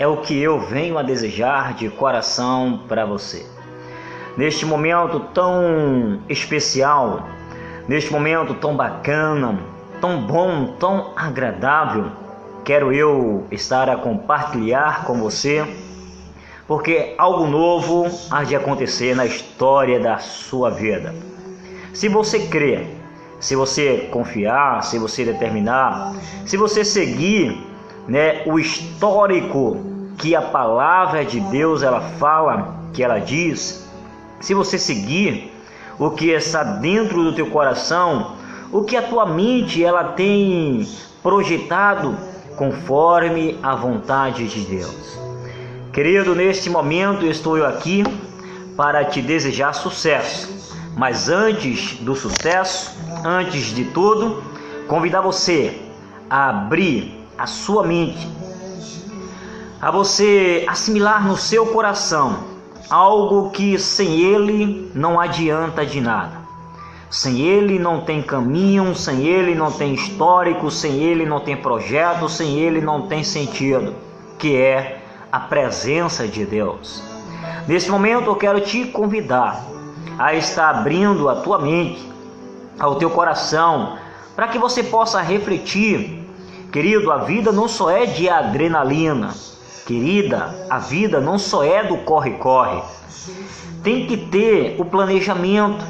é o que eu venho a desejar de coração para você. Neste momento tão especial, neste momento tão bacana, tão bom, tão agradável, quero eu estar a compartilhar com você, porque algo novo há de acontecer na história da sua vida. Se você crer, se você confiar, se você determinar, se você seguir, o histórico que a palavra de Deus ela fala, que ela diz, se você seguir o que está dentro do teu coração, o que a tua mente ela tem projetado conforme a vontade de Deus. Querido, neste momento estou eu aqui para te desejar sucesso. Mas antes do sucesso, antes de tudo, convidar você a abrir a sua mente, a você assimilar no seu coração algo que sem ele não adianta de nada. Sem ele não tem caminho, sem ele não tem histórico, sem ele não tem projeto, sem ele não tem sentido, que é a presença de Deus. Nesse momento eu quero te convidar a estar abrindo a tua mente, ao teu coração, para que você possa refletir. Querido, a vida não só é de adrenalina. Querida, a vida não só é do corre-corre. Tem que ter o planejamento.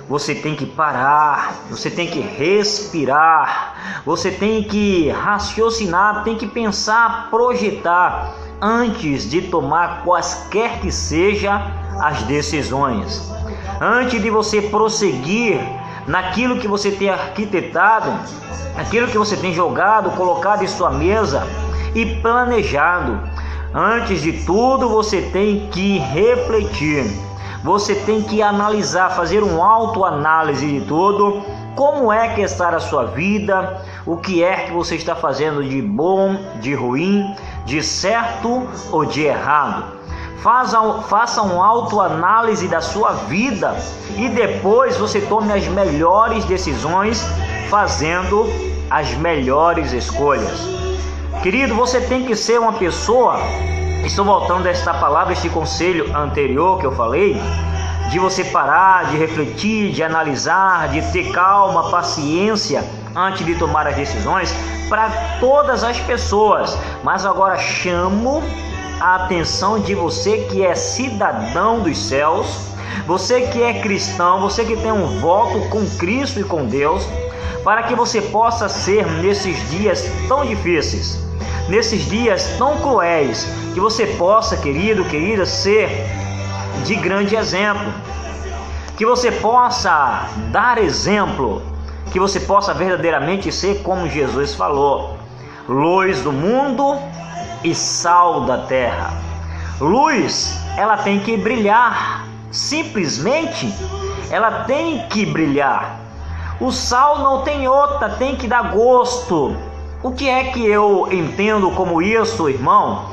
Você tem que parar, você tem que respirar, você tem que raciocinar, tem que pensar, projetar antes de tomar quaisquer que sejam as decisões. Antes de você prosseguir naquilo que você tem arquitetado, aquilo que você tem jogado, colocado em sua mesa e planejado. Antes de tudo, você tem que refletir. Você tem que analisar, fazer uma autoanálise de tudo. Como é que está a sua vida? O que é que você está fazendo de bom, de ruim, de certo ou de errado? Faça uma autoanálise da sua vida e depois você tome as melhores decisões, fazendo as melhores escolhas. Querido, você tem que ser uma pessoa, estou voltando a esta palavra, este conselho anterior que eu falei, de você parar, de refletir, de analisar, de ter calma, paciência antes de tomar as decisões para todas as pessoas. Mas agora chamo a atenção de você que é cidadão dos céus, você que é cristão, você que tem um voto com Cristo e com Deus, para que você possa ser nesses dias tão difíceis, nesses dias tão cruéis, que você possa, querido, querida, ser de grande exemplo, que você possa dar exemplo, que você possa verdadeiramente ser como Jesus falou, luz do mundo e sal da terra. Luz, ela tem que brilhar, simplesmente ela tem que brilhar. O sal não tem outra, tem que dar gosto. O que é que eu entendo como isso, irmão?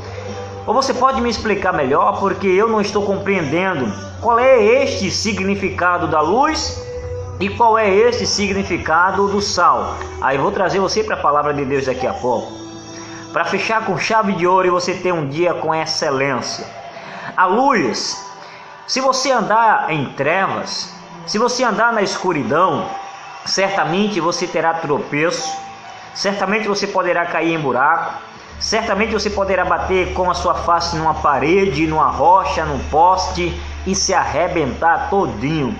Ou você pode me explicar melhor, porque eu não estou compreendendo qual é este significado da luz e qual é este significado do sal. Aí vou trazer você para a palavra de Deus daqui a pouco, para fechar com chave de ouro e você ter um dia com excelência. A luz, se você andar em trevas, se você andar na escuridão, certamente você terá tropeço, certamente você poderá cair em buraco, certamente você poderá bater com a sua face numa parede, numa rocha, num poste e se arrebentar todinho.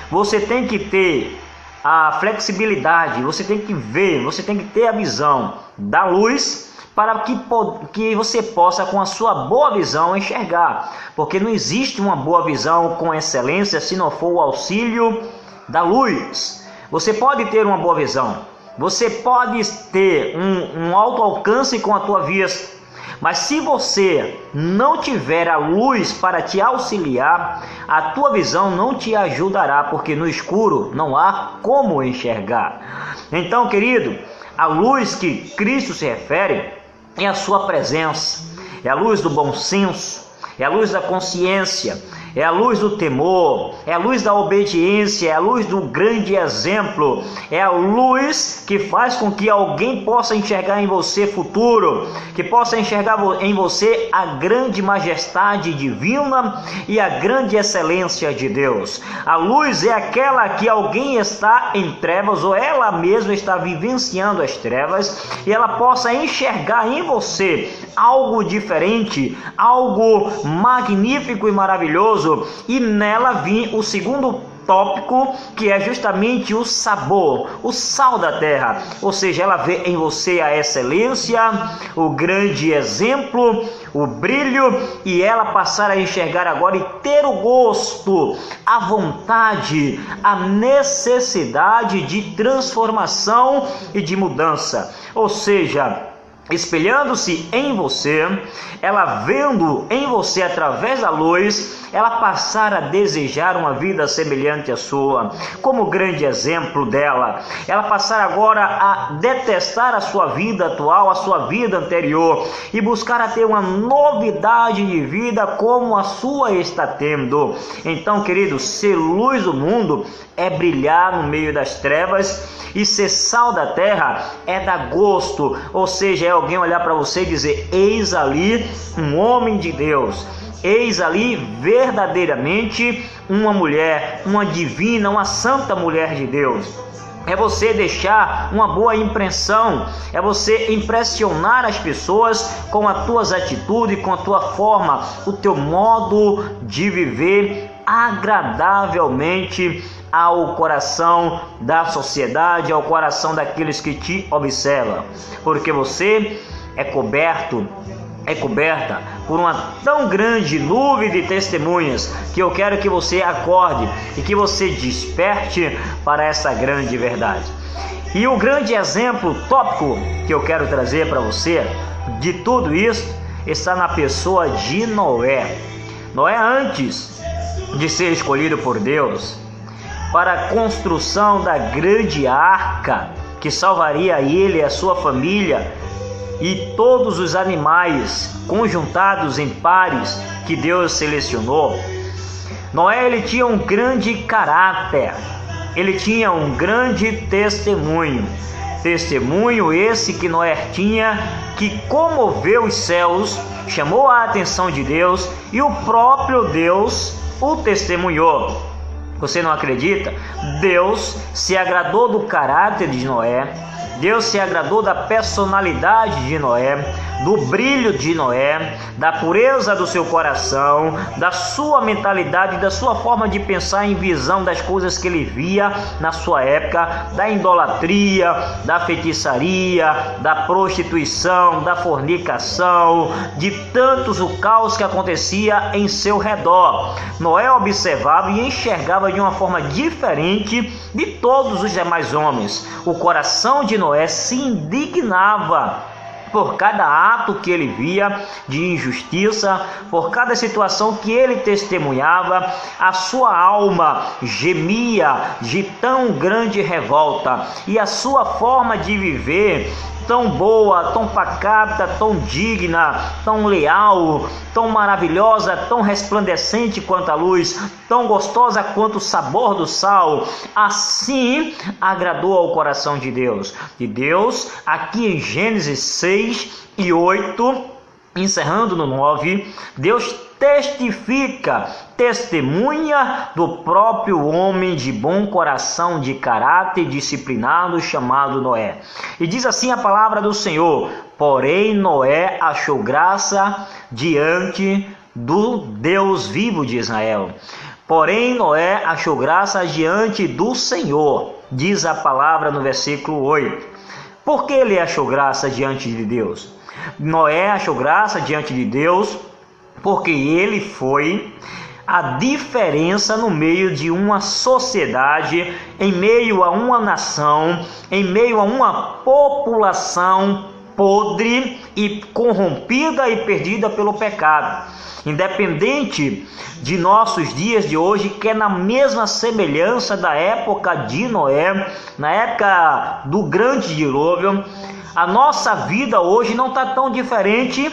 Você tem que ter a flexibilidade, você tem que ver, você tem que ter a visão da luz para que você possa, com a sua boa visão, enxergar. Porque não existe uma boa visão com excelência se não for o auxílio da luz. Você pode ter uma boa visão, você pode ter um alto alcance com a tua vista, mas se você não tiver a luz para te auxiliar, a tua visão não te ajudará, porque no escuro não há como enxergar. Então, querido, a luz que Cristo se refere é a sua presença, é a luz do bom senso, é a luz da consciência, é a luz do temor, é a luz da obediência, é a luz do grande exemplo, é a luz que faz com que alguém possa enxergar em você futuro, que possa enxergar em você a grande majestade divina e a grande excelência de Deus. A luz é aquela que alguém está em trevas ou ela mesma está vivenciando as trevas e ela possa enxergar em você algo diferente, algo magnífico e maravilhoso, e nela vir o segundo tópico, que é justamente o sabor, o sal da terra, ou seja, ela vê em você a excelência, o grande exemplo, o brilho, e ela passar a enxergar agora e ter o gosto, a vontade, a necessidade de transformação e de mudança, ou seja, espelhando-se em você, ela vendo em você através da luz, ela passar a desejar uma vida semelhante à sua, como grande exemplo dela, ela passar agora a detestar a sua vida atual, a sua vida anterior, e buscar a ter uma novidade de vida como a sua está tendo. Então, querido, ser luz do mundo é brilhar no meio das trevas, e ser sal da terra é dar gosto, ou seja, é alguém olhar para você e dizer: eis ali um homem de Deus, eis ali verdadeiramente uma mulher, uma divina, uma santa mulher de Deus. É você deixar uma boa impressão, é você impressionar as pessoas com as tuas atitudes, com a tua forma, o teu modo de viver agradavelmente ao coração da sociedade, ao coração daqueles que te observam, porque você é coberta por uma tão grande nuvem de testemunhas, que eu quero que você acorde e que você desperte para essa grande verdade. E o grande exemplo tópico que eu quero trazer para você de tudo isso está na pessoa de Noé. Noé, antes de ser escolhido por Deus para a construção da grande arca que salvaria ele e a sua família e todos os animais conjuntados em pares que Deus selecionou, Noé, ele tinha um grande caráter, ele tinha um grande testemunho esse que Noé tinha, que comoveu os céus, chamou a atenção de Deus, e o próprio Deus o testemunhou. Você não acredita? Deus se agradou do caráter de Noé, Deus se agradou da personalidade de Noé, do brilho de Noé, da pureza do seu coração, da sua mentalidade, da sua forma de pensar em visão das coisas que ele via na sua época, da idolatria, da feitiçaria, da prostituição, da fornicação, de tantos o caos que acontecia em seu redor. Noé observava e enxergava de uma forma diferente de todos os demais homens. O coração de Noé se indignava por cada ato que ele via de injustiça, por cada situação que ele testemunhava. A sua alma gemia de tão grande revolta, e a sua forma de viver tão boa, tão pacata, tão digna, tão leal, tão maravilhosa, tão resplandecente quanto a luz, tão gostosa quanto o sabor do sal, assim agradou ao coração de Deus. E Deus, aqui em Gênesis 6 e 8, encerrando no 9, Deus testemunha do próprio homem de bom coração, de caráter disciplinado, chamado Noé. E diz assim a palavra do Senhor: porém Noé achou graça diante do Deus vivo de Israel. Porém Noé achou graça diante do Senhor, diz a palavra no versículo 8. Por que ele achou graça diante de Deus? Noé achou graça diante de Deus porque ele foi a diferença no meio de uma sociedade, em meio a uma nação, em meio a uma população podre e corrompida e perdida pelo pecado. Independente de nossos dias de hoje, que é na mesma semelhança da época de Noé, na época do grande dilúvio, a nossa vida hoje não está tão diferente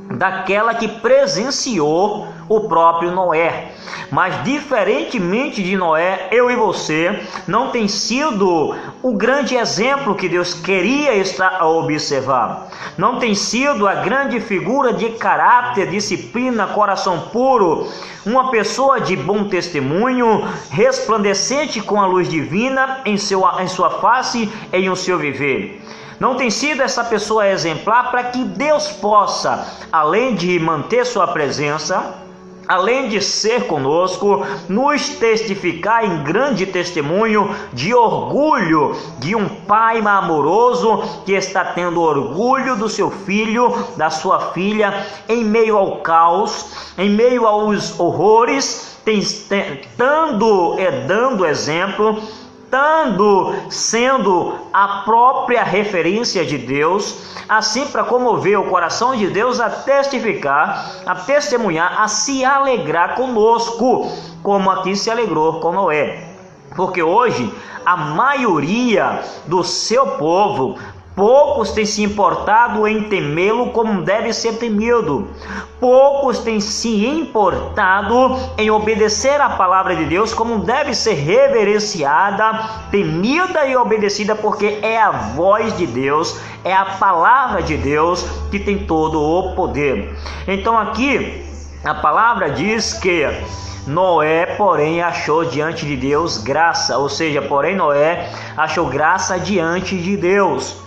daquela que presenciou o próprio Noé. Mas diferentemente de Noé, eu e você não tem sido o grande exemplo que Deus queria estar a observar. Não tem sido a grande figura de caráter, disciplina, coração puro, uma pessoa de bom testemunho, resplandecente com a luz divina em sua face e em seu viver. Não tem sido essa pessoa exemplar para que Deus possa, além de manter sua presença, além de ser conosco, nos testificar em grande testemunho de orgulho de um pai amoroso que está tendo orgulho do seu filho, da sua filha, em meio ao caos, em meio aos horrores, dando exemplo, sendo a própria referência de Deus, assim para comover o coração de Deus a testificar, a testemunhar, a se alegrar conosco, como aqui se alegrou com Noé. Porque hoje a maioria do seu povo, poucos têm se importado em temê-lo como deve ser temido. Poucos têm se importado em obedecer a palavra de Deus como deve ser reverenciada, temida e obedecida, porque é a voz de Deus, é a palavra de Deus que tem todo o poder. Então aqui a palavra diz que Noé, porém, achou diante de Deus graça, ou seja, porém Noé achou graça diante de Deus.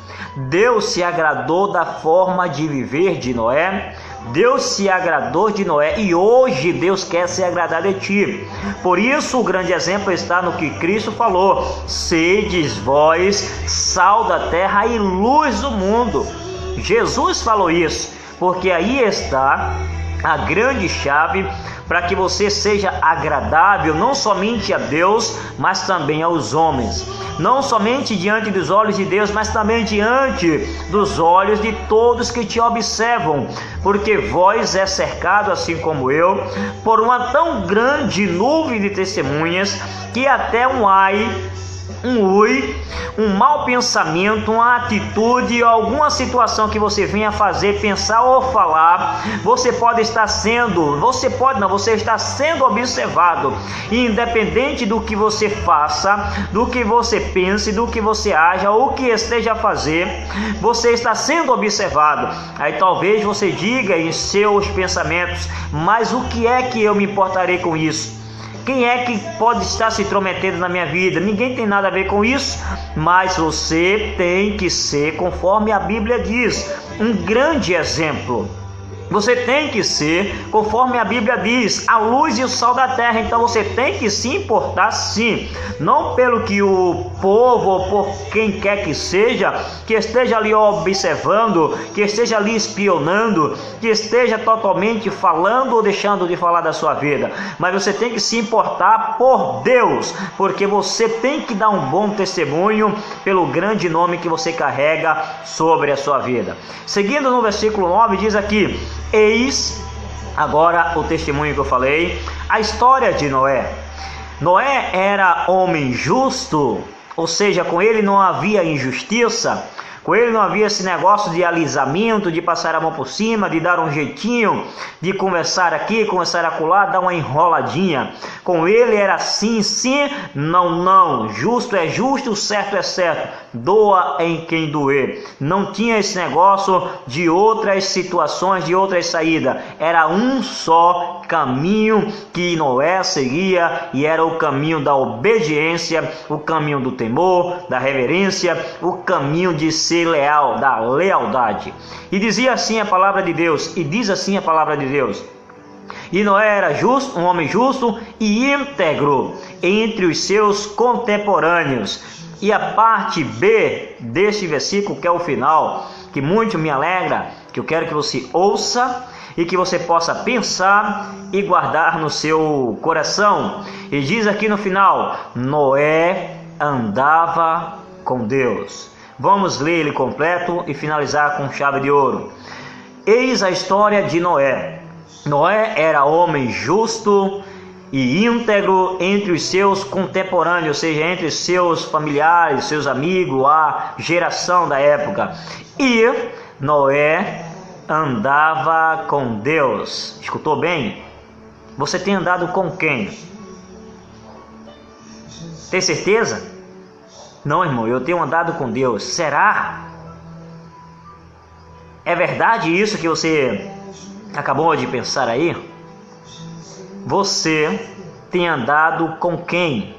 Deus se agradou da forma de viver de Noé, Deus se agradou de Noé e hoje Deus quer se agradar de ti. Por isso o grande exemplo está no que Cristo falou: sedes vós sal da terra e luz do mundo. Jesus falou isso, porque aí está a grande chave para que você seja agradável não somente a Deus, mas também aos homens. Não somente diante dos olhos de Deus, mas também diante dos olhos de todos que te observam. Porque vós é cercado, assim como eu, por uma tão grande nuvem de testemunhas, que até um ai, um mau pensamento, uma atitude, alguma situação que você venha fazer, pensar ou falar, você está sendo observado. E independente do que você faça, do que você pense, do que você haja ou que esteja a fazer, você está sendo observado. Aí talvez você diga em seus pensamentos: mas o que é que eu me importarei com isso? Quem é que pode estar se intrometendo na minha vida? Ninguém tem nada a ver com isso, mas você tem que ser, conforme a Bíblia diz, um grande exemplo. Você tem que ser, conforme a Bíblia diz, a luz e o sal da terra. Então você tem que se importar sim, não pelo que o povo ou por quem quer que seja, que esteja ali observando, que esteja ali espionando, que esteja totalmente falando ou deixando de falar da sua vida. Mas você tem que se importar por Deus, porque você tem que dar um bom testemunho pelo grande nome que você carrega sobre a sua vida. Seguindo no versículo 9, diz aqui: eis agora o testemunho que eu falei, a história de Noé. Noé era homem justo, ou seja, com ele não havia injustiça, com ele não havia esse negócio de alisamento, de passar a mão por cima, de dar um jeitinho, de conversar aqui, conversar acolá, dar uma enroladinha. Com ele era sim, sim, não, não. Justo é justo, certo é certo. Doa em quem doer. Não tinha esse negócio de outras situações, de outras saídas. Era um só caminho que Noé seguia, e era o caminho da obediência, o caminho do temor, da reverência, o caminho de ser leal, da lealdade. E dizia assim a palavra de Deus, e diz assim a palavra de Deus: e Noé era justo, um homem justo e íntegro entre os seus contemporâneos. E a parte B deste versículo, que é o final, que muito me alegra, que eu quero que você ouça e que você possa pensar e guardar no seu coração. E diz aqui no final: Noé andava com Deus. Vamos ler ele completo e finalizar com chave de ouro. Eis a história de Noé. Noé era homem justo e íntegro entre os seus contemporâneos, ou seja, entre os seus familiares, seus amigos, a geração da época. E Noé andava com Deus. Escutou bem? Você tem andado com quem? Tem certeza? Não, irmão, eu tenho andado com Deus. Será? É verdade isso que você acabou de pensar aí? Você tem andado com quem?